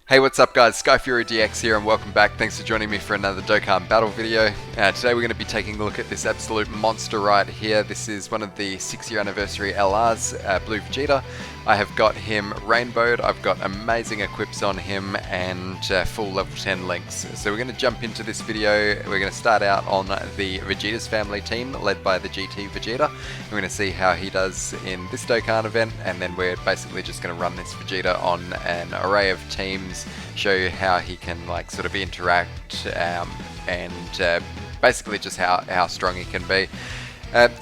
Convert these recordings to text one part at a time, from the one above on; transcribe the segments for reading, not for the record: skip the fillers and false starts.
Hey, what's up guys, SkyfuryDX here and welcome back. Thanks for joining me for another Dokkan battle video. Today we're going to be taking a look at this absolute monster right here. This is one of the 6-year anniversary LRs, Blue Vegeta. I have got him rainbowed, I've got amazing equips on him and full level 10 links. So we're going to jump into this video. We're going to start out on the Vegeta's family team led by the GT Vegeta. We're going to see how he does in this Dokkan event, and then we're basically just going to run this Vegeta on an array of teams, show you how he can like sort of interact and basically just how strong he can be.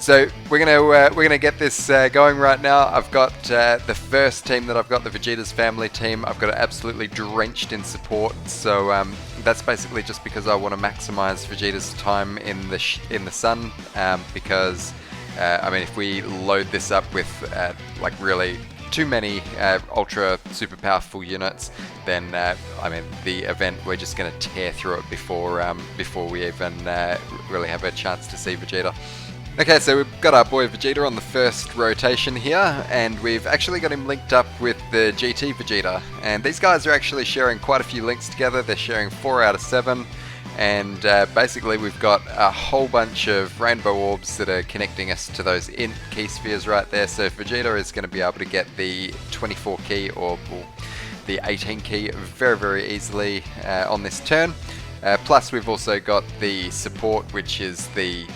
So we're gonna get this going right now. I've got the first team that I've got, the Vegeta's family team. I've got it absolutely drenched in support. So that's basically just because I want to maximize Vegeta's time in the sun. Because I mean, if we load this up with like really too many ultra super powerful units, then I mean the event, we're just going to tear through it before we even really have a chance to see Vegeta. Okay, so we've got our boy Vegeta on the first rotation here, and we've actually got him linked up with the GT Vegeta, and these guys are actually sharing quite a few links together. They're sharing 4 out of 7, and basically we've got a whole bunch of rainbow orbs that are connecting us to those int key spheres right there. So Vegeta is going to be able to get the 24 key or the 18 key very easily on this turn. Plus we've also got the support, which is the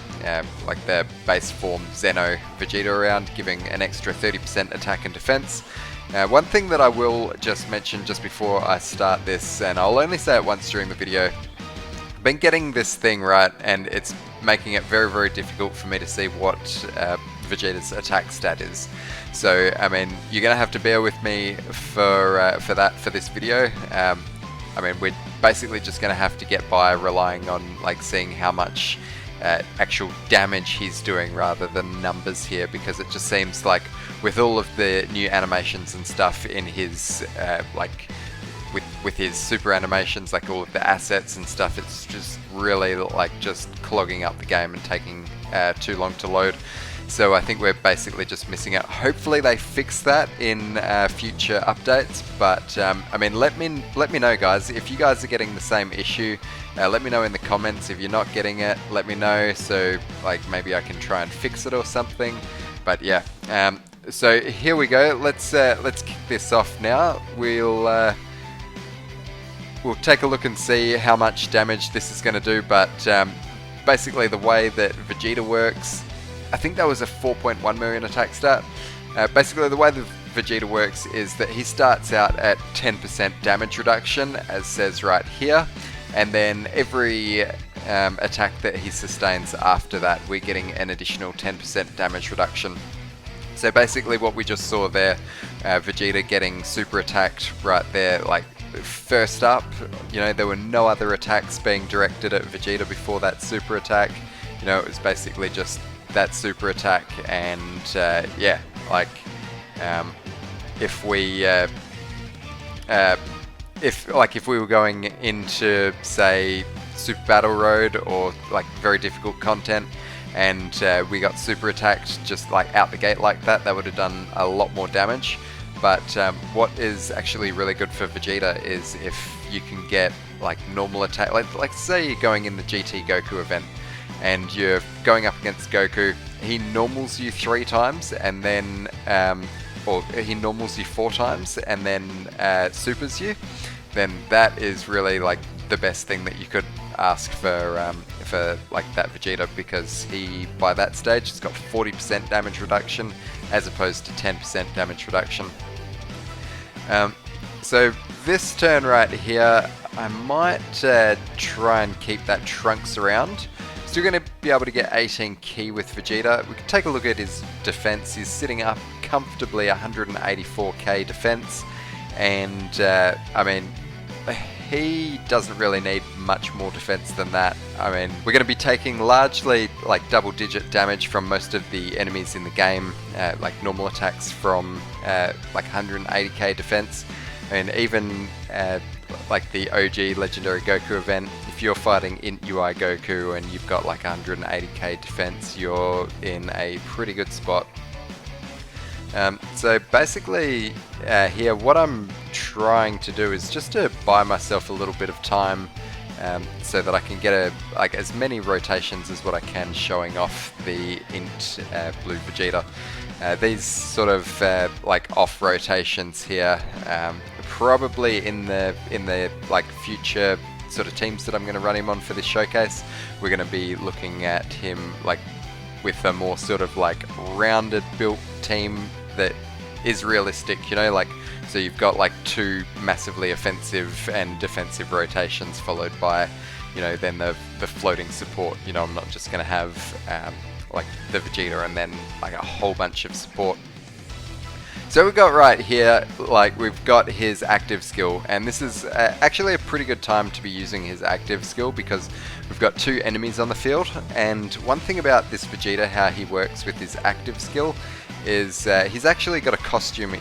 like the base form Zeno Vegeta around, giving an extra 30% attack and defense. One thing that I will just mention just before I start this, and I'll only say it once during the video, I've been getting this thing right, and it's making it very difficult for me to see what Vegeta's attack stat is. So I mean, you're gonna have to bear with me for this video. I mean, we're basically just gonna have to get by relying on like seeing how much actual damage he's doing rather than numbers here, because it just seems like with all of the new animations and stuff in his like with his super animations, like all of the assets and stuff, it's just really like just clogging up the game and taking too long to load. So I think we're basically just missing out. Hopefully they fix that in future updates, but I mean, let me know guys if you guys are getting the same issue. Let me know in the comments. If you're not getting it, let me know, so like maybe I can try and fix it or something. But yeah, so here we go. Let's kick this off now. We'll take a look and see how much damage this is going to do. But basically the way that Vegeta works, I think that was a 4.1 million attack stat. Basically the way that Vegeta works is that he starts out at 10% damage reduction, as says right here, and then every attack that he sustains after that, we're getting an additional 10% damage reduction. So basically what we just saw there, Vegeta getting super attacked right there, like first up, you know, there were no other attacks being directed at Vegeta before that super attack. You know, it was basically just that super attack, and yeah, like if we were going into say Super Battle Road or like very difficult content, and we got super attacked just like out the gate like that, that would have done a lot more damage. But what is actually really good for Vegeta is if you can get like normal attack, like say you're going in the GT Goku event and you're going up against Goku, he normals you 3 times and then or he normals you 4 times and then supers you, then that is really like the best thing that you could ask for like that Vegeta, because he by that stage has got 40% damage reduction as opposed to 10% damage reduction. So this turn right here, I might try and keep that Trunks around. Still going to be able to get 18 key with Vegeta. We can take a look at his defense. He's sitting up comfortably 184k defense, and I mean, he doesn't really need much more defense than that. I mean, we're going to be taking largely like double-digit damage from most of the enemies in the game, like normal attacks from like 180k defense. I mean, even like the OG Legendary Goku event, if you're fighting Int UI Goku and you've got like 180k defense, you're in a pretty good spot. So basically here what I'm trying to do is just to buy myself a little bit of time so that I can get as many rotations as what I can showing off the int blue Vegeta. These sort of like off rotations here, probably in the like future sort of teams that I'm going to run him on for this showcase, we're going to be looking at him like with a more sort of like rounded built team that is realistic, you know, like so you've got like two massively offensive and defensive rotations followed by, you know, then the floating support. You know, I'm not just going to have like the Vegeta and then like a whole bunch of support. So we've got right here, like we've got his active skill, and this is actually a pretty good time to be using his active skill because we've got two enemies on the field. And one thing about this Vegeta, how he works with his active skill, is he's actually got a costume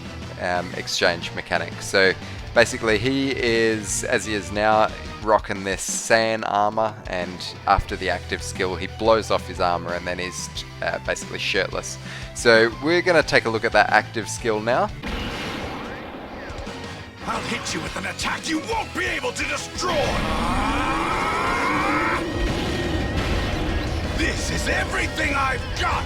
exchange mechanic. So basically he is, as he is now, rocking this sand armor, and after the active skill he blows off his armor and then he's basically shirtless. So we're going to take a look at that active skill now. I'll hit you with an attack you won't be able to destroy! This is everything I've got!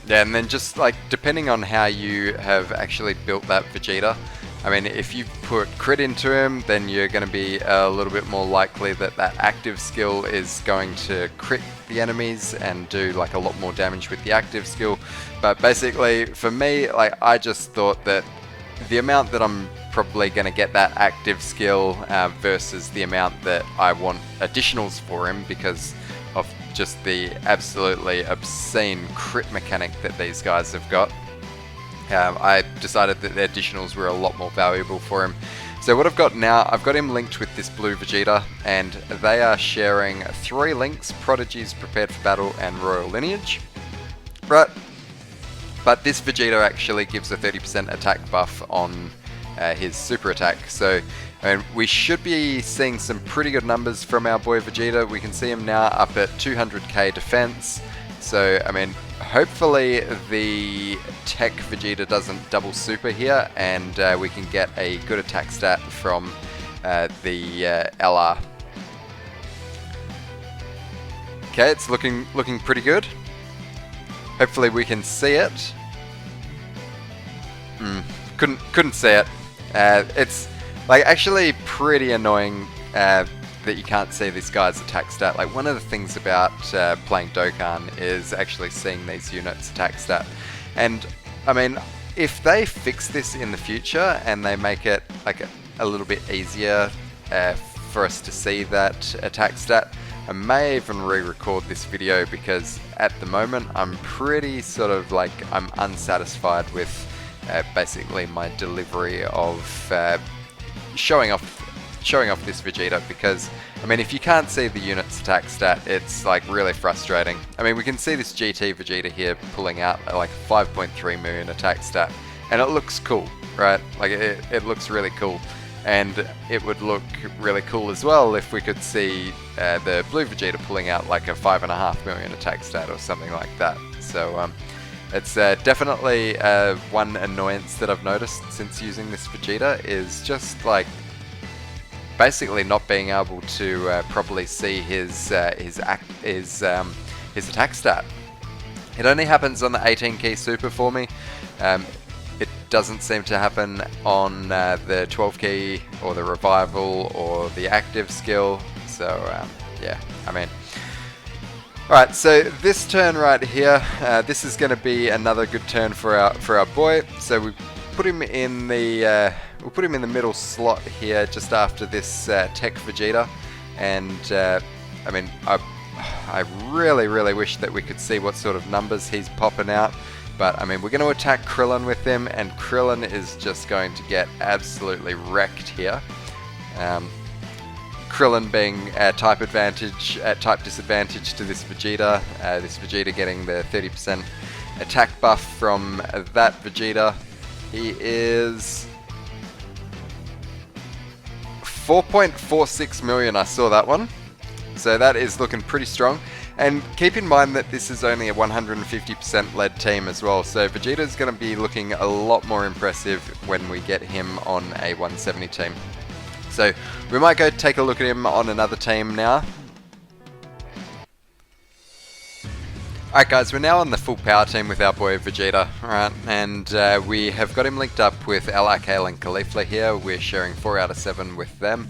Yeah, and then just like depending on how you have actually built that Vegeta, I mean, if you put crit into him, then you're going to be a little bit more likely that that active skill is going to crit the enemies and do like a lot more damage with the active skill. But basically, for me, like I just thought that the amount that I'm probably going to get that active skill versus the amount that I want additionals for him because of just the absolutely obscene crit mechanic that these guys have got. I decided that the additionals were a lot more valuable for him. So what I've got now, I've got him linked with this blue Vegeta, and they are sharing 3 links: Prodigies, Prepared for Battle, and Royal Lineage. But this Vegeta actually gives a 30% attack buff on his super attack. So I mean, we should be seeing some pretty good numbers from our boy Vegeta. We can see him now up at 200k defense. So I mean, hopefully the tech Vegeta doesn't double super here, and we can get a good attack stat from the LR. Okay, it's looking pretty good. Hopefully we can see it. Couldn't see it. It's like actually pretty annoying that you can't see this guy's attack stat. Like one of the things about playing Dokkan is actually seeing these units attack stat. And I mean, if they fix this in the future and they make it like a little bit easier for us to see that attack stat, I may even re-record this video because at the moment I'm pretty sort of like I'm unsatisfied with basically my delivery of showing off this Vegeta, because I mean, if you can't see the unit's attack stat, it's like really frustrating. I mean, we can see this GT Vegeta here pulling out like 5.3 million attack stat, and it looks cool, right? Like it looks really cool, and it would look really cool as well if we could see the blue Vegeta pulling out like a 5.5 million attack stat or something like that. So it's definitely one annoyance that I've noticed since using this Vegeta is just like basically not being able to properly see his attack stat. It only happens on the 18 key super for me. It doesn't seem to happen on the 12 key or the revival or the active skill. So yeah, I mean. Alright, so this turn right here, this is going to be another good turn for our boy. So we put him in the we'll put him in the middle slot here, just after this tech Vegeta, and I mean, I really wish that we could see what sort of numbers he's popping out. But I mean, we're going to attack Krillin with him, and Krillin is just going to get absolutely wrecked here. Krillin being type disadvantage to this Vegeta. This Vegeta getting the 30% attack buff from that Vegeta. He is 4.46 million, I saw that one. So that is looking pretty strong. And keep in mind that this is only a 150% lead team as well, so Vegeta's going to be looking a lot more impressive when we get him on a 170 team. So we might go take a look at him on another team now. Alright guys, we're now on the full power team with our boy Vegeta, alright, and we have got him linked up with LRKL and Caulifla here. We're sharing 4 out of 7 with them.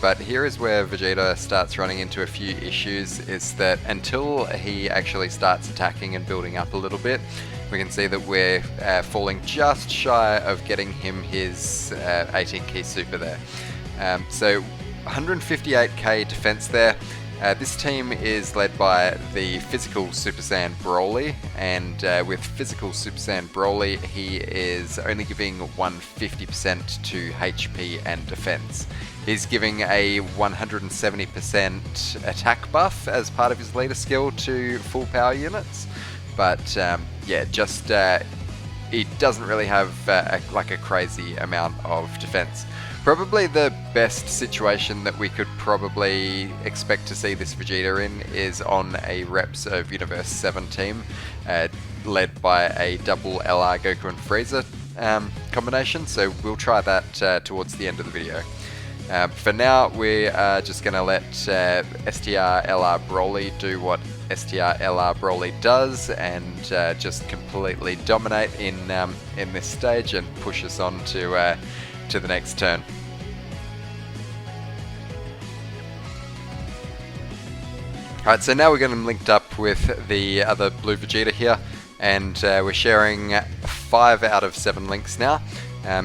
But here is where Vegeta starts running into a few issues, is that until he actually starts attacking and building up a little bit, we can see that we're falling just shy of getting him his 18 key super there. So 158k defense there. This team is led by the physical Super Saiyan Broly, and with physical Super Saiyan Broly, he is only giving 150% to HP and defense. He's giving a 170% attack buff as part of his leader skill to full power units, but yeah, just he doesn't really have like a crazy amount of defense. Probably the best situation that we could probably expect to see this Vegeta in is on a Reps of Universe 7 team, led by a double LR Goku and Frieza combination, so we'll try that towards the end of the video. For now, we are just going to let STR LR Broly do what STR LR Broly does, and just completely dominate in this stage and push us on to the next turn. Alright, so now we're getting linked up with the other blue Vegeta here, and we're sharing 5 out of 7 links now.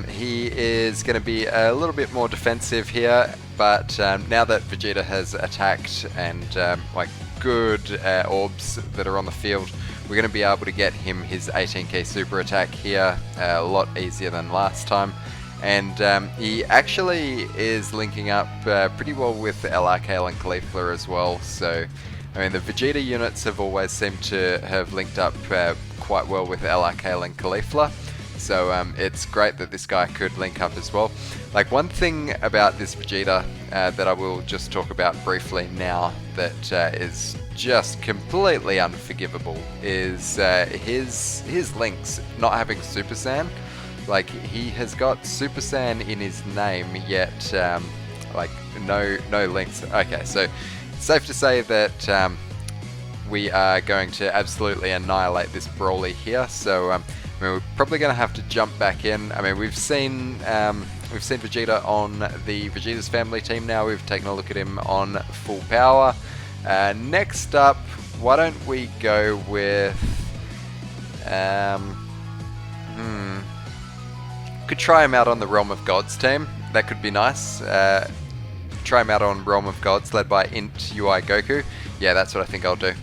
He is going to be a little bit more defensive here, but now that Vegeta has attacked and like good orbs that are on the field, we're going to be able to get him his 18k super attack here a lot easier than last time. And he actually is linking up pretty well with LRKL and Caulifla as well, so I mean the Vegeta units have always seemed to have linked up quite well with LRKL and Caulifla. So it's great that this guy could link up as well. Like, one thing about this Vegeta that I will just talk about briefly now that is just completely unforgivable is his links not having Super Saiyan. Like, he has got Super Saiyan in his name, yet like no links. Okay, so it's safe to say that we are going to absolutely annihilate this Broly here. So I mean, we're probably going to have to jump back in. I mean, we've seen Vegeta on the Vegeta's Family team now. We've taken a look at him on full power. Next up, why don't we go with could try him out on the Realm of Gods team. That could be nice. Try him out on Realm of Gods, led by Int UI Goku. Yeah, that's what I think I'll do.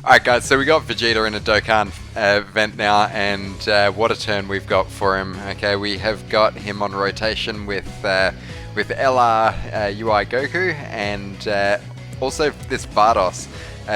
Alright guys, so we got Vegeta in a Dokkan event now, and what a turn we've got for him. Okay, we have got him on rotation with LR UI Goku, and also this Bardos.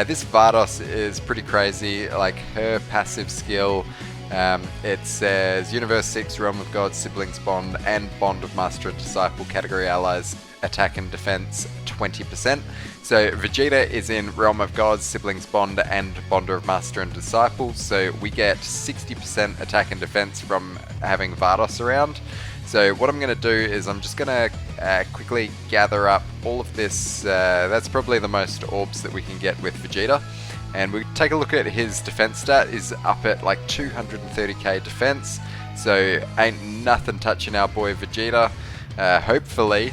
This Bardos is pretty crazy. Like, her passive skill, it says Universe 6, Realm of Gods, Siblings Bond, and Bond of Master and Disciple category allies attack and defense 20%. So Vegeta is in Realm of Gods, Siblings Bond, and Bonder of Master and Disciple, so we get 60% attack and defense from having Vardos around. So what I'm going to do is I'm just going to quickly gather up all of this. That's probably the most orbs that we can get with Vegeta. And we take a look at his defense stat is up at like 230k defense. So ain't nothing touching our boy Vegeta. Hopefully,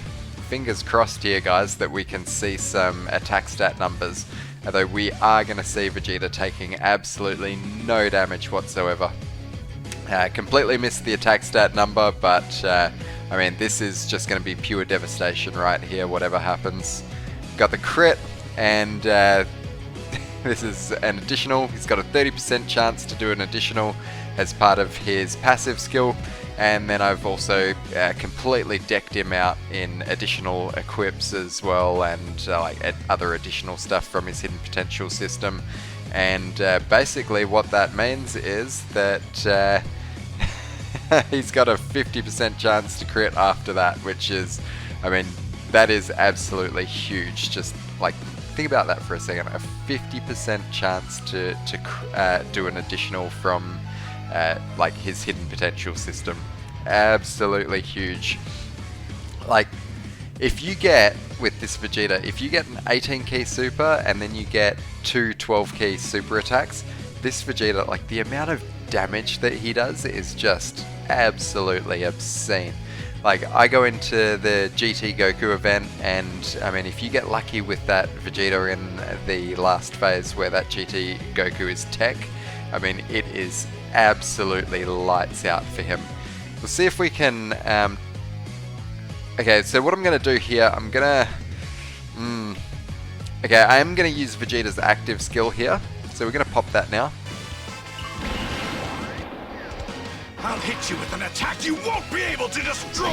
fingers crossed here guys, that we can see some attack stat numbers. Although we are going to see Vegeta taking absolutely no damage whatsoever. Completely missed the attack stat number, but I mean, this is just going to be pure devastation right here, whatever happens. Got the crit, and this is an additional. He's got a 30% chance to do an additional as part of his passive skill, and then I've also completely decked him out in additional equips as well, and like other additional stuff from his hidden potential system. And basically what that means is that he's got a 50% chance to crit after that, which is, I mean, that is absolutely huge. Just like, think about that for a second. A 50% chance to do an additional from like his hidden potential system. Absolutely huge. Like, if you get, with this Vegeta, if you get an 18 key super and then you get 2 12 key super attacks, this Vegeta, like, the amount of damage that he does is just absolutely obscene. Like, I go into the GT Goku event, and I mean, if you get lucky with that Vegeta in the last phase where that GT Goku is tech, I mean, it is absolutely lights out for him. We'll see if we can... okay, so what I'm going to do here, I'm going to... okay, I am going to use Vegeta's active skill here, so we're going to pop that now. I'll hit you with an attack you won't be able to destroy!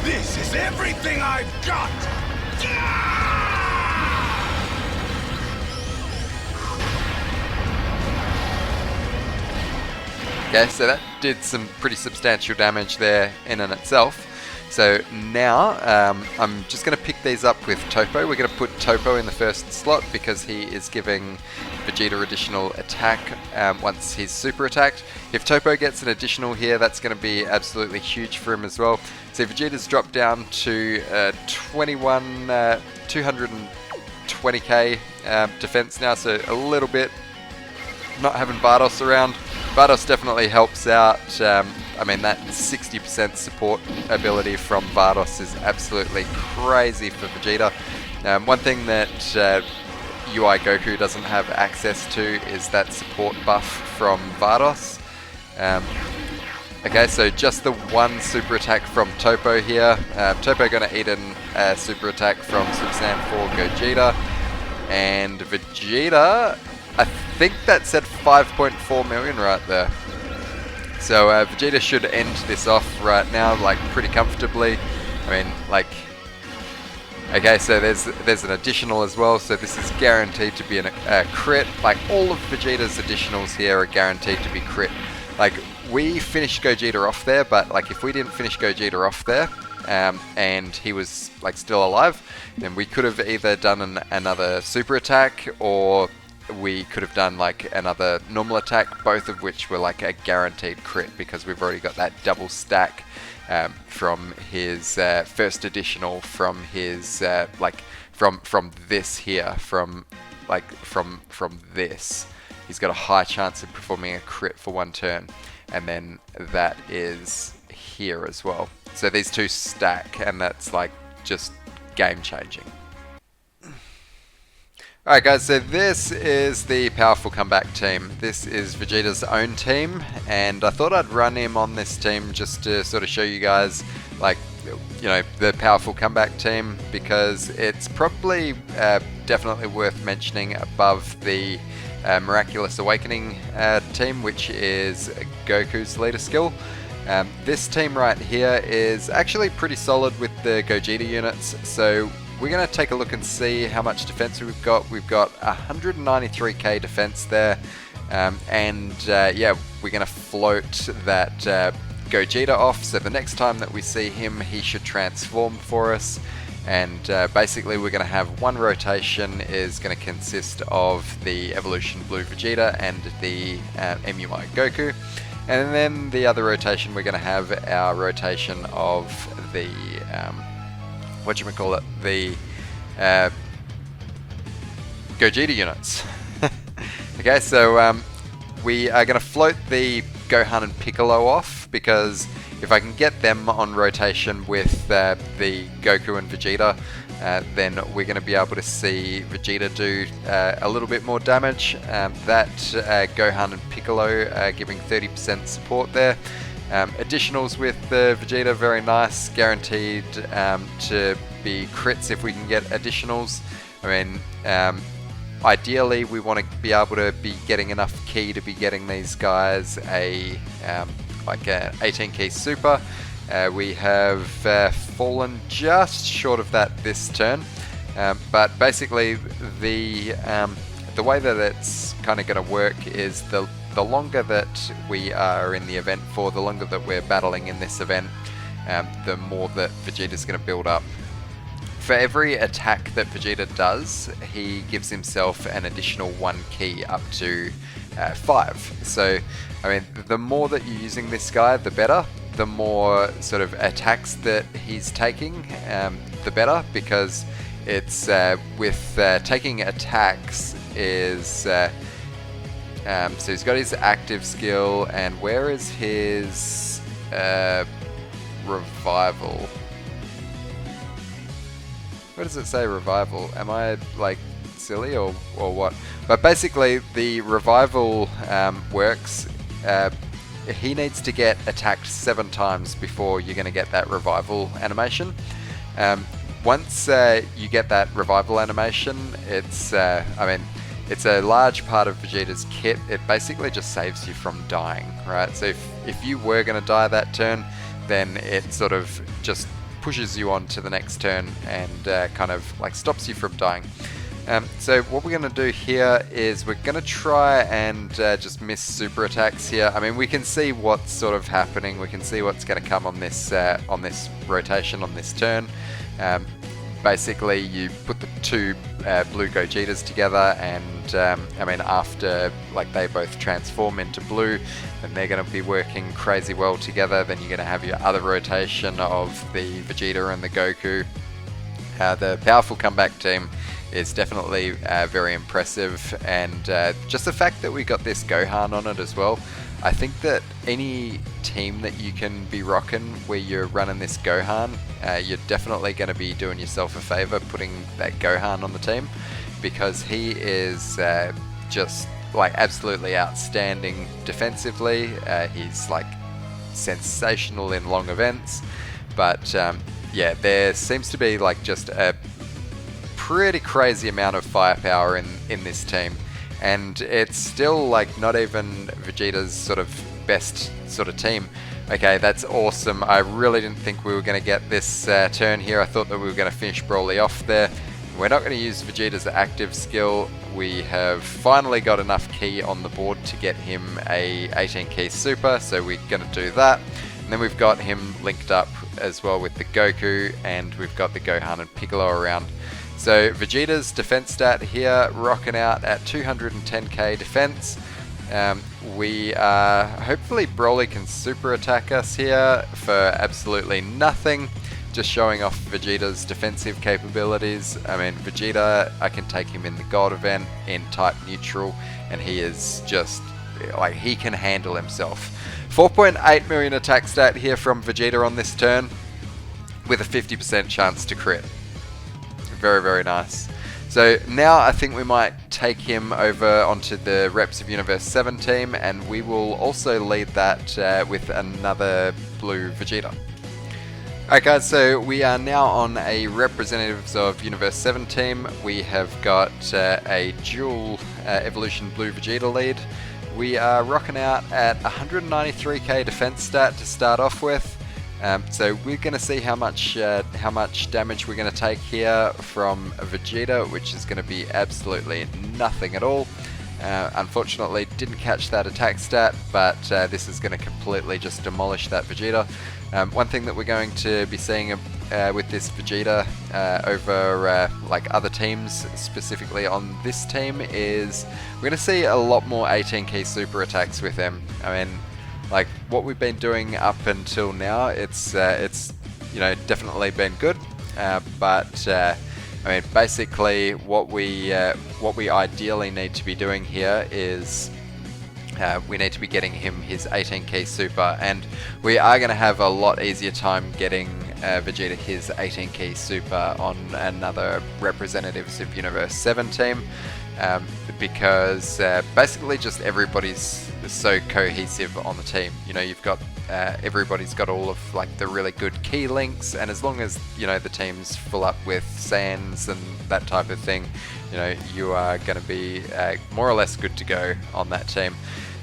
This is everything I've got! Okay, so that did some pretty substantial damage there in and itself. So now I'm just going to pick these up with Topo. We're going to put Topo in the first slot because he is giving Vegeta additional attack once he's super attacked. If Topo gets an additional here, that's going to be absolutely huge for him as well. So Vegeta's dropped down to 220k defense now, so a little bit not having Bardos around. Bardos definitely helps out. I mean, that 60% support ability from Bardos is absolutely crazy for Vegeta. One thing that UI Goku doesn't have access to is that support buff from Bardos. Okay, so just the one super attack from Topo here. Topo going to eat in a super attack from Super Saiyan 4 Gogeta. And Vegeta, I think that said 5.4 million right there. So Vegeta should end this off right now, like, pretty comfortably. I mean, like... Okay, so there's an additional as well, so this is guaranteed to be a crit. Like, all of Vegeta's additionals here are guaranteed to be crit. Like, we finished Gogeta off there, but, like, if we didn't finish Gogeta off there, and he was, like, still alive, then we could have either done another super attack, or... we could have done like another normal attack, both of which were like a guaranteed crit because we've already got that double stack from his first additional, from his like from this here, from this. He's got a high chance of performing a crit for one turn, and then that is here as well. So these two stack, and that's like just game changing. Alright guys, so this is the powerful comeback team. This is Vegeta's own team, and I thought I'd run him on this team just to sort of show you guys, like, you know, the powerful comeback team, because it's probably definitely worth mentioning above the Miraculous Awakening team, which is Goku's leader skill. This team right here is actually pretty solid with the Gogeta units, so we're going to take a look and see how much defense we've got. We've got 193k defense there, and yeah, we're going to float that Gogeta off, so the next time that we see him, he should transform for us. And basically we're going to have one rotation is going to consist of the Evolution Blue Vegeta and the MUI Goku. And then the other rotation, we're going to have our rotation of the... the Gogeta units. Okay, so we are going to float the Gohan and Piccolo off, because if I can get them on rotation with the Goku and Vegeta, then we're going to be able to see Vegeta do a little bit more damage. That Gohan and Piccolo giving 30% support there. Additionals with the Vegeta, very nice, guaranteed to be crits if we can get additionals. I mean, ideally we want to be able to be getting enough key to be getting these guys like a 18 key super. We have fallen just short of that this turn, but basically the way that it's kind of going to work is the the longer that we are in the event for, the longer that we're battling in this event, the more that Vegeta's going to build up. For every attack that Vegeta does, he gives himself an additional 1 ki up to 5. So, I mean, the more that you're using this guy, the better. The more sort of attacks that he's taking, the better, because it's with taking attacks is so he's got his active skill, and where is his revival? Where does it say revival? Am I like silly or what? But basically the revival works. He needs to get attacked 7 times before you're going to get that revival animation. Once you get that revival animation, it's I mean, it's a large part of Vegeta's kit. It basically just saves you from dying, right? So if you were going to die that turn, then it sort of just pushes you on to the next turn and kind of like stops you from dying. So what we're going to do here is we're going to try and just miss super attacks here. I mean, we can see what's sort of happening. We can see what's going to come on this rotation, on this turn. Basically, you put the 2 blue Gogetas together, and I mean, after like they both transform into blue, and they're going to be working crazy well together. Then you're going to have your other rotation of the Vegeta and the Goku. The powerful comeback team is definitely very impressive, and just the fact that we got this Gohan on it as well. I think that any team that you can be rocking where you're running this Gohan, you're definitely going to be doing yourself a favor putting that Gohan on the team, because he is just like absolutely outstanding defensively. He's like sensational in long events, but yeah, there seems to be like just a pretty crazy amount of firepower in this team, and it's still like not even Vegeta's sort of best sort of team. Okay, that's awesome. I really didn't think we were going to get this turn here. I thought that we were going to finish Broly off there. We're not going to use Vegeta's active skill. We have finally got enough ki on the board to get him a 18 ki super, so we're going to do that. And then we've got him linked up as well with the Goku, and we've got the Gohan and Piccolo around. So Vegeta's defense stat here rocking out at 210k defense. We hopefully Broly can super attack us here for absolutely nothing, just showing off Vegeta's defensive capabilities. I mean, Vegeta, I can take him in the God event in type neutral, and he is just like, he can handle himself. 4.8 million attack stat here from Vegeta on this turn, with a 50% chance to crit. Very, very nice. So now I think we might take him over onto the Reps of Universe 7 team, and we will also lead that with another blue Vegeta. Alright guys, so we are now on a Representatives of Universe 7 team. We have got a dual Evolution Blue Vegeta lead. We are rocking out at 193k defense stat to start off with. So we're going to see how much damage we're going to take here from Vegeta, which is going to be absolutely nothing at all. Unfortunately, didn't catch that attack stat, but this is going to completely just demolish that Vegeta. One thing that we're going to be seeing with this Vegeta over like other teams, specifically on this team, is we're going to see a lot more 18 ki super attacks with him. I mean, like what we've been doing up until now, it's you know, definitely been good, but I mean, basically what we ideally need to be doing here is we need to be getting him his 18 ki super, and we are going to have a lot easier time getting Vegeta his 18 ki super on another Representatives of Universe 7 team, because basically just everybody's so cohesive on the team. You know, you've got everybody's got all of like the really good key links, and as long as, you know, the team's full up with Saiyans and that type of thing, you know, you are going to be more or less good to go on that team.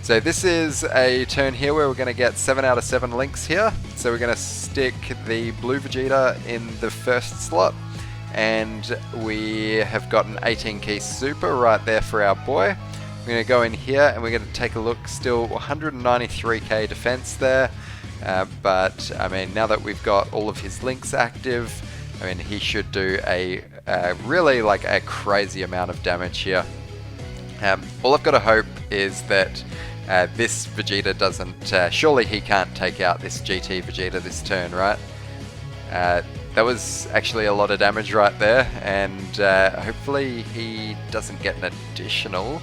So this is a turn here where we're going to get 7 out of 7 links here. So we're going to stick the blue Vegeta in the first slot, and we have got an 18 ki super right there for our boy. We're going to go in here and we're going to take a look. Still 193k defense there. But I mean, now that we've got all of his links active, I mean, he should do a really like a crazy amount of damage here. All I've got to hope is that this Vegeta doesn't, surely he can't take out this GT Vegeta this turn, right? That was actually a lot of damage right there, and hopefully he doesn't get an additional.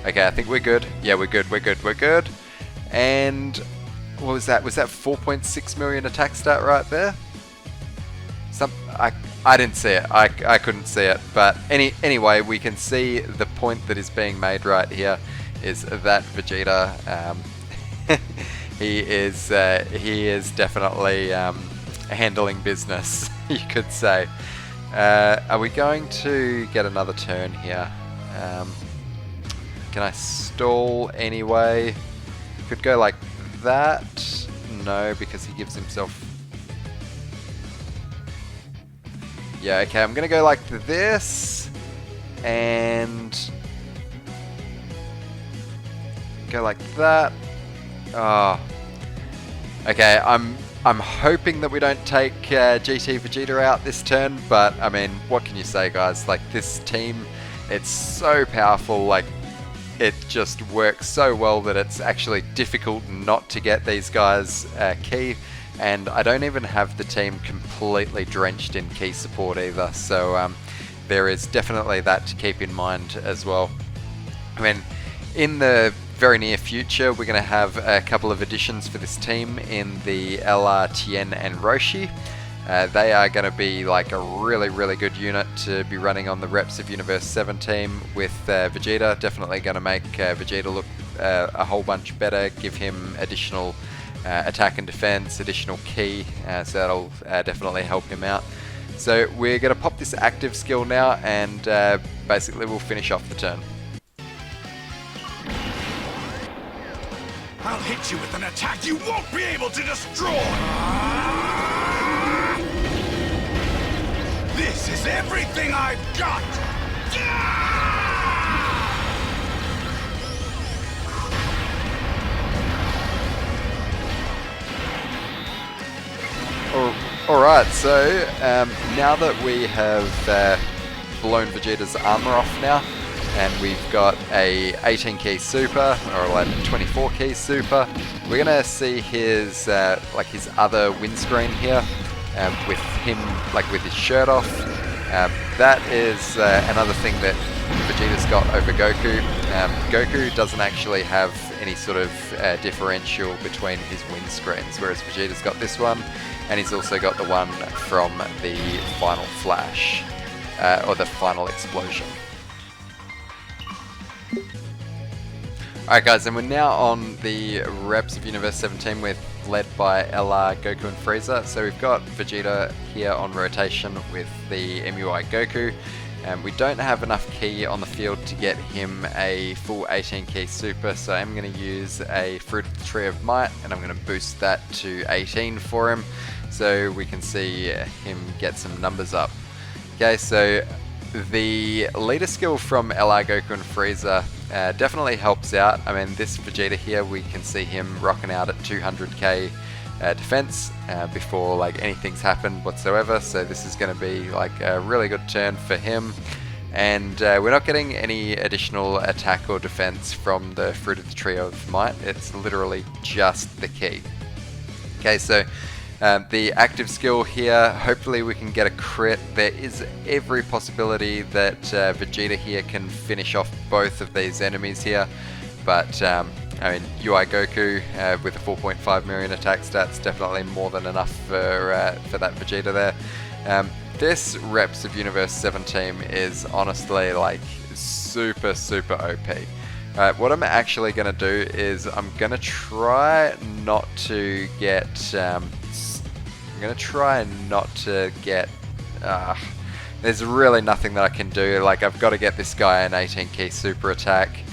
Okay, I think we're good. Yeah, we're good, we're good, we're good. And what was that? Was that 4.6 million attack stat right there? I didn't see it. I couldn't see it. But anyway, we can see the point that is being made right here is that Vegeta, he is definitely handling business, you could say. Are we going to get another turn here? Can I stall anyway? Could go like that. No, because he gives himself... Yeah, okay, I'm gonna go like this, and go like that. Oh. Okay, I'm hoping that we don't take GT Vegeta out this turn, but I mean, what can you say, guys? Like, this team, it's so powerful, like, it just works so well that it's actually difficult not to get these guys key. And I don't even have the team completely drenched in key support either, so there is definitely that to keep in mind as well. I mean, in the very near future, we're going to have a couple of additions for this team in the LR, Tien, and Roshi. They are going to be like a really, really good unit to be running on the Reps of Universe 7 team with Vegeta. Definitely going to make Vegeta look a whole bunch better, give him additional attack and defense, additional key, so that'll definitely help him out. So we're going to pop this active skill now, and basically we'll finish off the turn. I'll hit you with an attack you won't be able to destroy! This is everything I've got! Alright, so now that we have blown Vegeta's armor off now, and we've got a 18 key super, or like a 24 key super, we're gonna see his like his other windscreen here, with him like with his shirt off. That is another thing that Vegeta's got over Goku. Goku doesn't actually have any sort of differential between his windscreens, whereas Vegeta's got this one, and he's also got the one from the final flash, or the final explosion. Alright guys, and we're now on the Reps of Universe 17 with led by LR, Goku and Frieza. So we've got Vegeta here on rotation with the MUI Goku. We don't have enough key on the field to get him a full 18 key super, so I'm going to use a Fruit of the Tree of Might, and I'm going to boost that to 18 for him, so we can see him get some numbers up. Okay, so the leader skill from LR, Goku and Frieza definitely helps out. I mean, this Vegeta here, we can see him rocking out at 200k defense before like anything's happened whatsoever, so this is going to be like a really good turn for him, and we're not getting any additional attack or defense from the Fruit of the Tree of Might. It's literally just the key. Okay, so the active skill here, hopefully we can get a crit. There is every possibility that Vegeta here can finish off both of these enemies here, but I mean, UI Goku with a 4.5 million attack stats, definitely more than enough for that Vegeta there. This Reps of Universe 7 team is honestly like super, super OP. What I'm actually going to do is I'm going to try not to get... there's really nothing that I can do. Like, I've got to get this guy an 18 key super attack.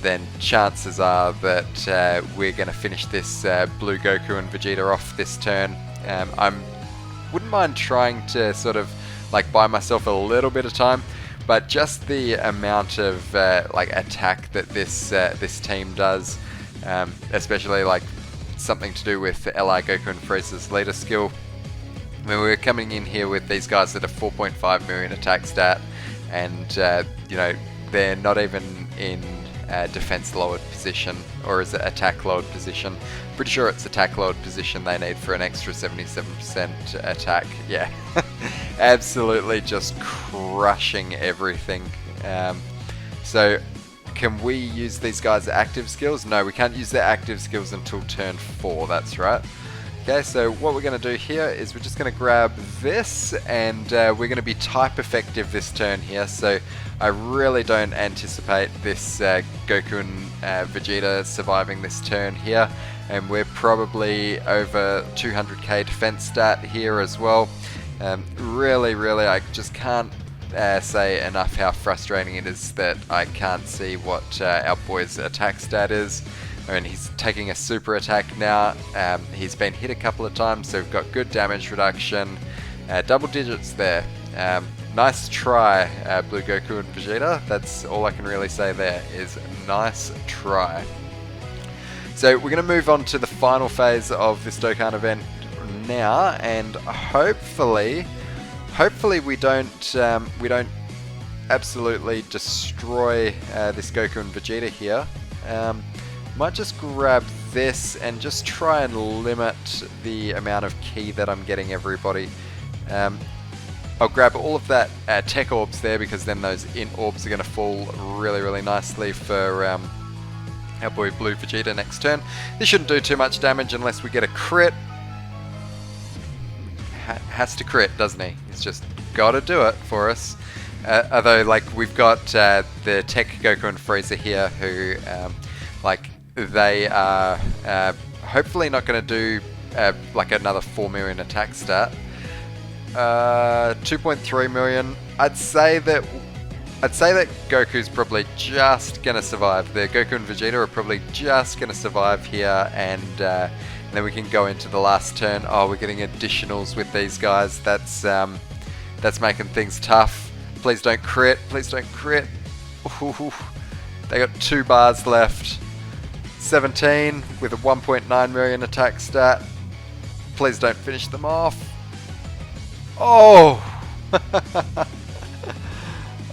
Then chances are that we're going to finish this Blue Goku and Vegeta off this turn. I wouldn't mind trying to sort of like buy myself a little bit of time, but just the amount of like attack that this team does, especially like something to do with Li Goku and Frieza's leader skill. I mean, we're coming in here with these guys at a 4.5 million attack stat, and you know, they're not even in defense lowered position, or is it attack lowered position? Pretty sure it's attack lowered position they need for an extra 77% attack. Yeah, absolutely just crushing everything. So can we use these guys' active skills? No, we can't use their active skills until turn 4, that's right. Okay, so what we're going to do here is we're just going to grab this, and we're going to be type effective this turn here. So I really don't anticipate this Goku and Vegeta surviving this turn here, and we're probably over 200k defense stat here as well. Really, I just can't say enough how frustrating it is that I can't see what our boy's attack stat is. I mean, he's taking a super attack now. He's been hit a couple of times, so we've got good damage reduction. Double digits there. Nice try, Blue Goku and Vegeta. That's all I can really say there, is nice try. So we're going to move on to the final phase of this Dokkan event now, and hopefully we don't absolutely destroy this Goku and Vegeta here. Might just grab this and just try and limit the amount of ki that I'm getting everybody. I'll grab all of that tech orbs there, because then those int orbs are going to fall really nicely for our boy Blue Vegeta next turn. This shouldn't do too much damage unless we get a crit. Has to crit, doesn't he? He's just got to do it for us. Although, like, we've got the Tech Goku and Frieza here, who, like, they are hopefully not going to do like another 4 million attack stat. 2.3 million. I'd say that Goku's probably just going to survive. The Goku and Vegeta are probably just going to survive here, and then we can go into the last turn. Oh, we're getting additionals with these guys. That's making things tough. Please don't crit. Please don't crit. Ooh, they got 2 bars left. 17 with a 1.9 million attack stat. Please don't finish them off. Oh!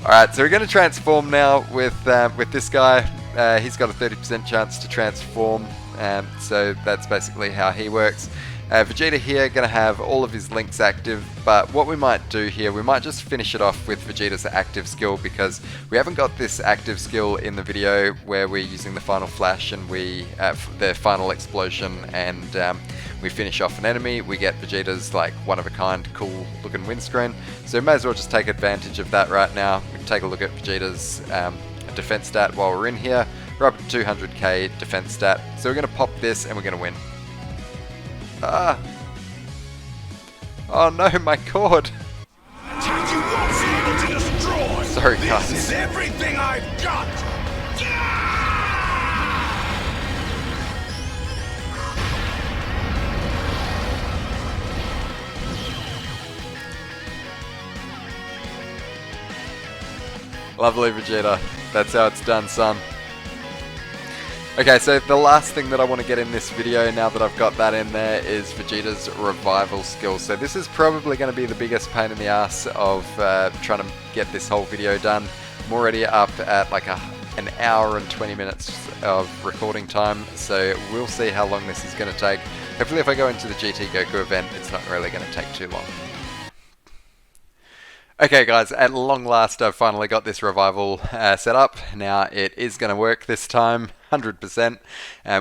Alright, so we're going to transform now with this guy. He's got a 30% chance to transform, so that's basically how he works. Vegeta here going to have all of his links active, but what we might do here, we might just finish it off with Vegeta's active skill, because we haven't got this active skill in the video where we're using the final flash and the final explosion, and we finish off an enemy. We get Vegeta's like one-of-a-kind cool looking windscreen, so we may as well just take advantage of that right now. We can take a look at Vegeta's defense stat while we're in here. We're up to 200k defense stat, so we're going to pop this and we're going to win. Ah! Oh no, my cord! Attack you won't be able to destroy! Sorry, guys. This is everything I've got! Lovely, Vegeta. That's how it's done, son. Okay, so the last thing that I want to get in this video, now that I've got that in there, is Vegeta's revival skill. So this is probably going to be the biggest pain in the ass of trying to get this whole video done. I'm already up at like an hour and 20 minutes of recording time, so we'll see how long this is going to take. Hopefully if I go into the GT Goku event, it's not really going to take too long. Okay guys, at long last I've finally got this revival set up. Now it is going to work this time, 100%.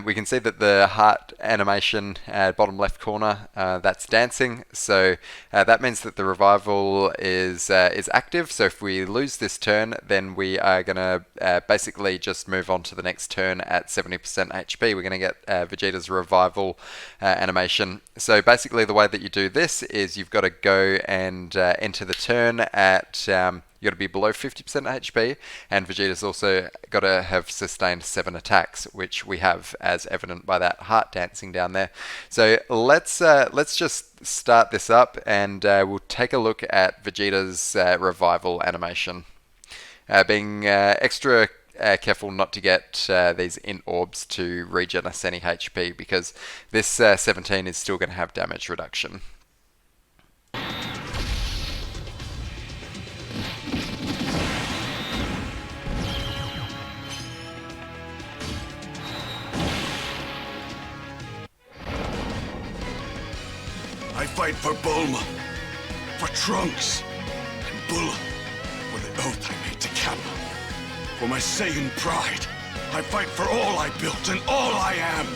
We can see that the heart animation bottom left corner, that's dancing, so that means that the revival is active. So if we lose this turn, then we are going to basically just move on to the next turn at 70% HP. We're going to get Vegeta's revival animation. So basically the way that you do this is you've got to go and enter the turn at you got to be below 50% HP, and Vegeta's also got to have sustained 7 attacks, which we have, as evident by that heart dancing down there. So let's just start this up, and we'll take a look at Vegeta's revival animation. being extra careful not to get these int orbs to regen us any HP, because this 17 is still going to have damage reduction. I fight for Bulma, for Trunks, and Bulla, for the oath I made to Kappa. For my Saiyan pride, I fight for all I built and all I am.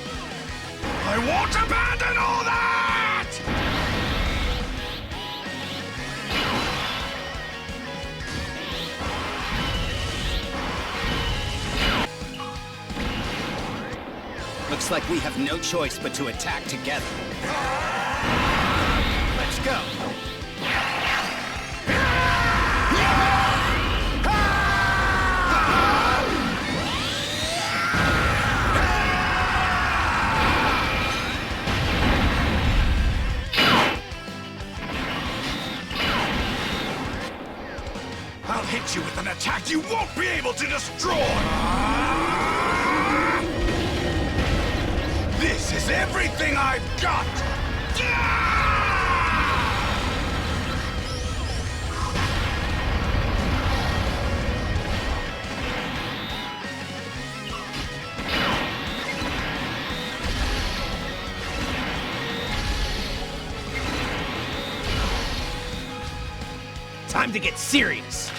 I won't abandon all that! Looks like we have no choice but to attack together. Let's go! I'll hit you with an attack you won't be able to destroy! This is everything I've got! Time to get serious!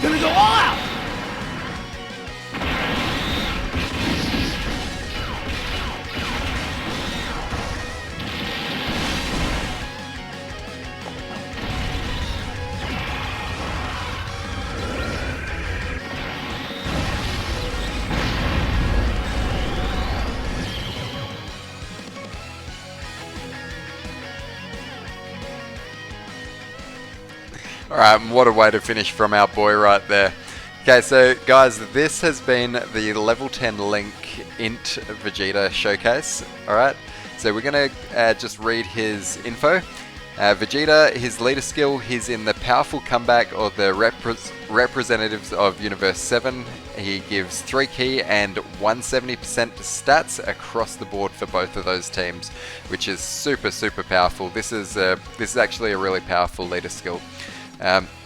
Gonna go all out! Alright, what a way to finish from our boy right there. Okay, so guys, this has been the level 10 Link Int Vegeta showcase. Alright, so we're going to just read his info. Vegeta, his leader skill, he's in the powerful comeback or the representatives of Universe 7. He gives 3 key and 170% stats across the board for both of those teams, which is super powerful. This is actually a really powerful leader skill.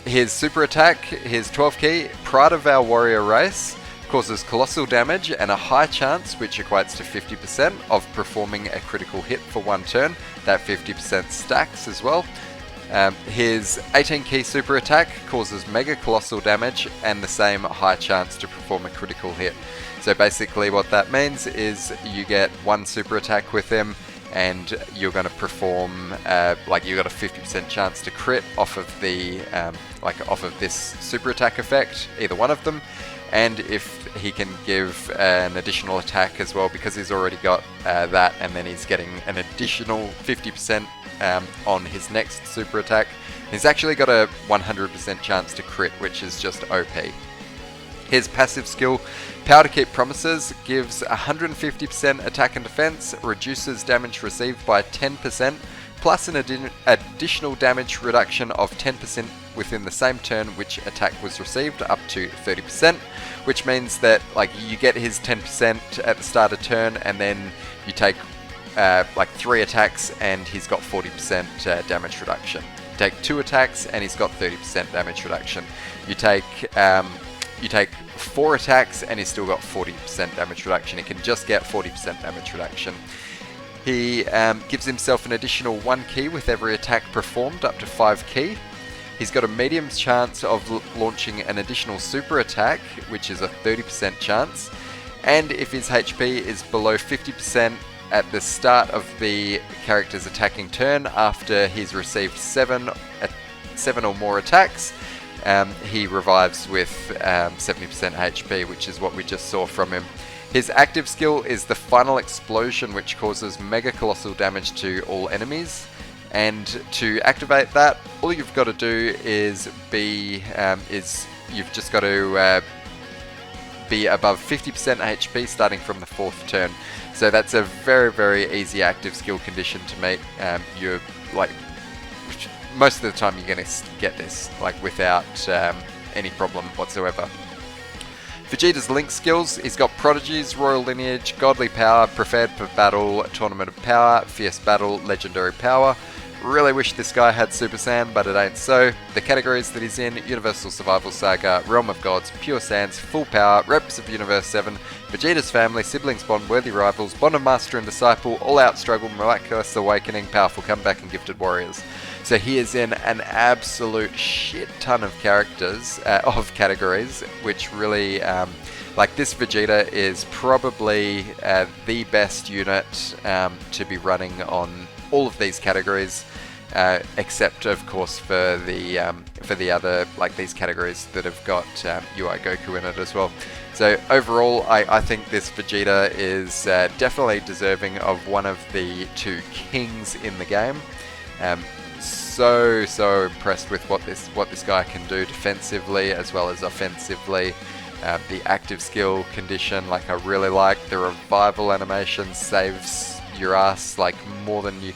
His super attack, his 12 key, Pride of Our Warrior Race, causes colossal damage and a high chance, which equates to 50%, of performing a critical hit for one turn. That 50% stacks as well. His 18 key super attack causes mega colossal damage and the same high chance to perform a critical hit. So basically what that means is you get one super attack with him, and you're going to perform like you got a 50% chance to crit off of the off of this super attack effect, either one of them. And if he can give an additional attack as well, because he's already got that, and then he's getting an additional 50% on his next super attack, he's actually got a 100% chance to crit, which is just OP. His passive skill, Power to Keep Promises, gives 150% attack and defense, reduces damage received by 10%, plus an additional damage reduction of 10% within the same turn which attack was received, up to 30%, which means that like you get his 10% at the start of turn, and then you take like 3 attacks and he's got 40% damage reduction. You take 2 attacks and he's got 30% damage reduction. You take 4 attacks and he's still got 40% damage reduction. He can just get 40% damage reduction. He gives himself an additional 1 key with every attack performed, up to 5 key. He's got a medium chance of launching an additional super attack, which is a 30% chance. And if his HP is below 50% at the start of the character's attacking turn after he's received 7 or more attacks, he revives with 70% HP, which is what we just saw from him. His active skill is the Final Explosion, which causes mega colossal damage to all enemies. And to activate that, all you've got to do is you've just got to be above 50% HP starting from the 4th turn. So that's a very, very easy active skill condition to meet. You're like, most of the time you're going to get this like without any problem whatsoever. Vegeta's Link skills, he's got Prodigies, Royal Lineage, Godly Power, Prepared for Battle, Tournament of Power, Fierce Battle, Legendary Power. Really wish this guy had Super Saiyan, but it ain't so. The categories that he's in: Universal Survival Saga, Realm of Gods, Pure Sands, Full Power, Reps of Universe 7, Vegeta's Family, Siblings Bond, Worthy Rivals, Bond of Master and Disciple, All Out Struggle, Miraculous Awakening, Powerful Comeback, and Gifted Warriors. So he is in an absolute shit ton of characters, of categories, which really, like this Vegeta is probably the best unit to be running on all of these categories, except of course for the other, like these categories that have got UI Goku in it as well. So overall, I think this Vegeta is definitely deserving of one of the 2 kings in the game. So impressed with what this guy can do defensively as well as offensively. The active skill condition, like I really like. The revival animation saves your ass like more than you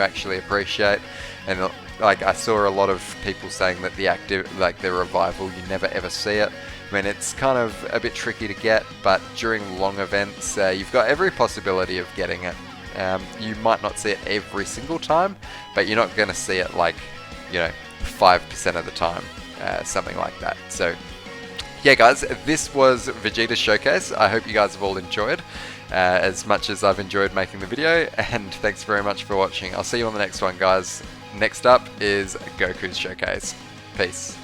actually appreciate. And like I saw a lot of people saying that the revival, you never ever see it. I mean, it's kind of a bit tricky to get, but during long events, you've got every possibility of getting it. You might not see it every single time, but you're not going to see it like, 5% of the time, something like that. So yeah guys, this was Vegeta Showcase. I hope you guys have all enjoyed as much as I've enjoyed making the video, and thanks very much for watching. I'll see you on the next one, guys. Next up is Goku's Showcase. Peace.